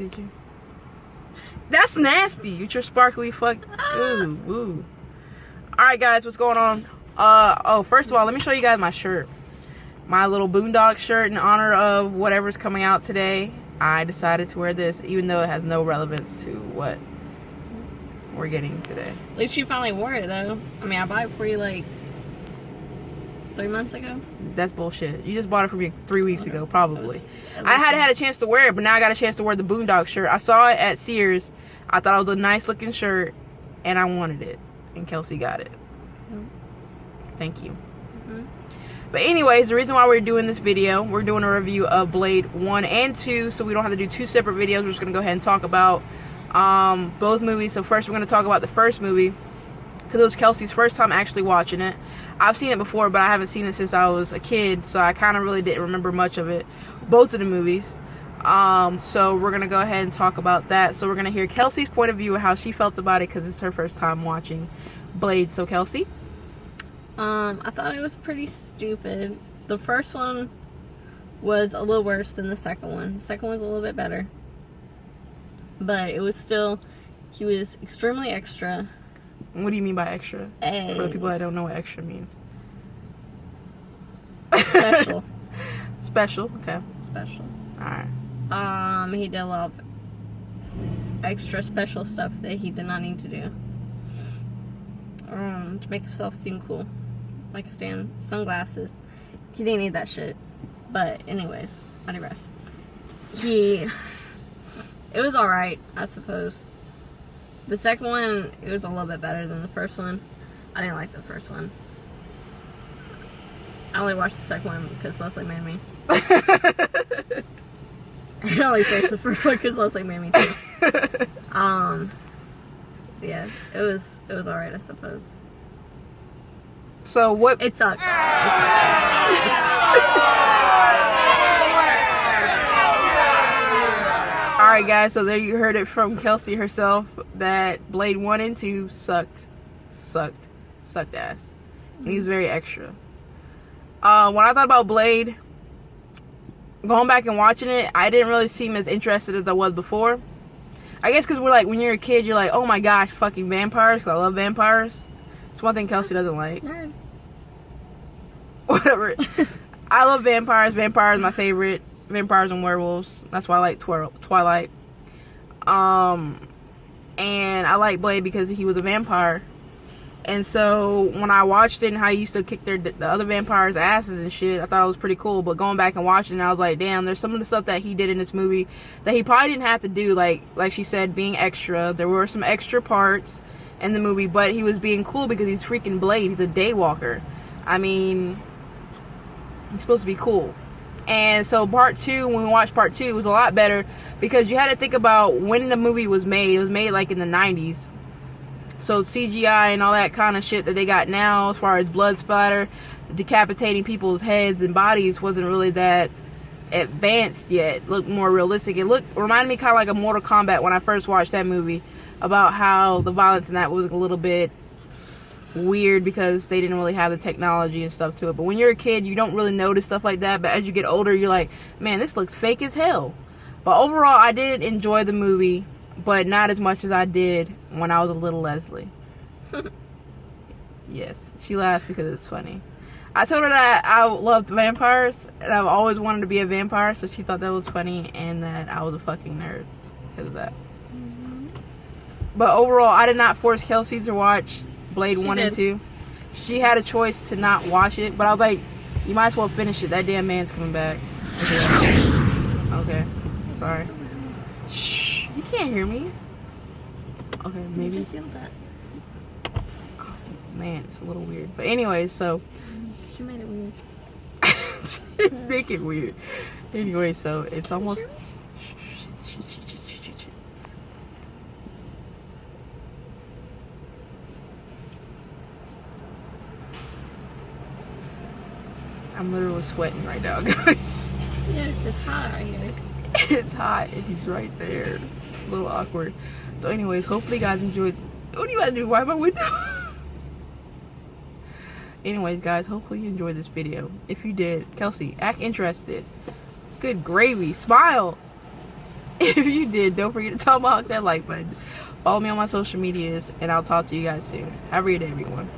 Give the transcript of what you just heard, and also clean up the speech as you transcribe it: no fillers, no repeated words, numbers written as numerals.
Did you? That's nasty. With your sparkly fuck. Ooh, ooh. Alright, guys, what's going on? Oh, first of all, let me show you guys my shirt. My little Boondock shirt in honor of whatever's coming out today. I decided to wear this, even though it has no relevance to what we're getting today. At least you finally wore it, though. I mean, I bought it for you, like, 3 months ago. That's bullshit. You just bought it for me 3 weeks ago, probably. I hadn't had a chance to wear it, but now I got a chance to wear the Boondock shirt. I saw it at Sears. I thought it was a nice looking shirt, and I wanted it. And Kelsey got it. Thank you. But anyways, the reason why we're doing this video, we're doing a review of Blade 1 and 2, so we don't have to do 2 separate videos. We're just going to go ahead and talk about both movies. So first we're going to talk about the first movie, because it was Kelsey's first time actually watching it. I've seen it before, but I haven't seen it since I was a kid, so I kind of really didn't remember much of it. Both of the movies. So we're going to go ahead and talk about that. So we're going to hear Kelsey's point of view and how she felt about it, because it's her first time watching Blade. So Kelsey? I thought it was pretty stupid. The first one was a little worse than the second one. The second one was a little bit better. But it was still, he was extremely extra. What do you mean by extra? For the people that don't know what extra means. Special. Special, okay. Special. Alright. He did a lot of extra special stuff that he did not need to do. To make himself seem cool. Like sunglasses. He didn't need that shit. But anyways, I digress. It was alright, I suppose. The second one, it was a little bit better than the first one. I didn't like the first one. I only watched the second one because Leslie made me. I only finished the first one because Leslie made me too. Yeah, it was alright, I suppose. So what? It sucked. Alright guys, so there you heard it from Kelsey herself, that Blade 1 and 2 sucked ass. And he was very extra. When I thought about Blade, going back and watching it, I didn't really seem as interested as I was before. I guess because we're like, when you're a kid, you're like, oh my gosh, fucking vampires, because I love vampires. It's one thing Kelsey doesn't like. Whatever. I love vampires. Vampires are my favorite. Vampires and werewolves. That's why I like Twilight. And I like Blade because he was a vampire. And so when I watched it and how he used to kick the other vampires' asses and shit, I thought it was pretty cool. But going back and watching it, I was like, damn, there's some of the stuff that he did in this movie that he probably didn't have to do. Like she said, being extra. There were some extra parts in the movie, but he was being cool because he's freaking Blade. He's a daywalker. I mean, he's supposed to be cool. And so part 2, when we watched part 2, it was a lot better because you had to think about when the movie was made. It was made like in the 90s. So CGI and all that kind of shit that they got now, as far as blood splatter, decapitating people's heads and bodies, wasn't really that advanced yet. It looked more realistic. It reminded me kind of like a Mortal Kombat when I first watched that movie, about how the violence in that was a little bit weird because they didn't really have the technology and stuff to it. But when you're a kid, you don't really notice stuff like that. But as you get older, you're like, man, this looks fake as hell. But overall, I did enjoy the movie, but not as much as I did when I was a little Leslie. Yes, she laughs because it's funny. I told her that I loved vampires, and I've always wanted to be a vampire, so she thought that was funny, and that I was a fucking nerd because of that. But overall, I did not force Kelsey to watch Blade 1 and 2. She had a choice to not watch it, but I was like, you might as well finish it. That damn man's coming back. Okay. Sorry. Shh. You can't hear me. Okay, maybe. You just yelled that. Oh, man, it's a little weird. But anyway, so. She made it weird. Make it weird. Anyway, so it's almost. I'm literally sweating right now, guys. Yeah, it's just hot right here. It's hot and he's right there. It's a little awkward. So anyways, hopefully you guys enjoyed. What do you want to do? Why am I window? Anyways, guys, hopefully you enjoyed this video. If you did, Kelsey, act interested. Good gravy. Smile. If you did, don't forget to tomahawk that like button. Follow me on my social medias, and I'll talk to you guys soon. Have a great day, everyone.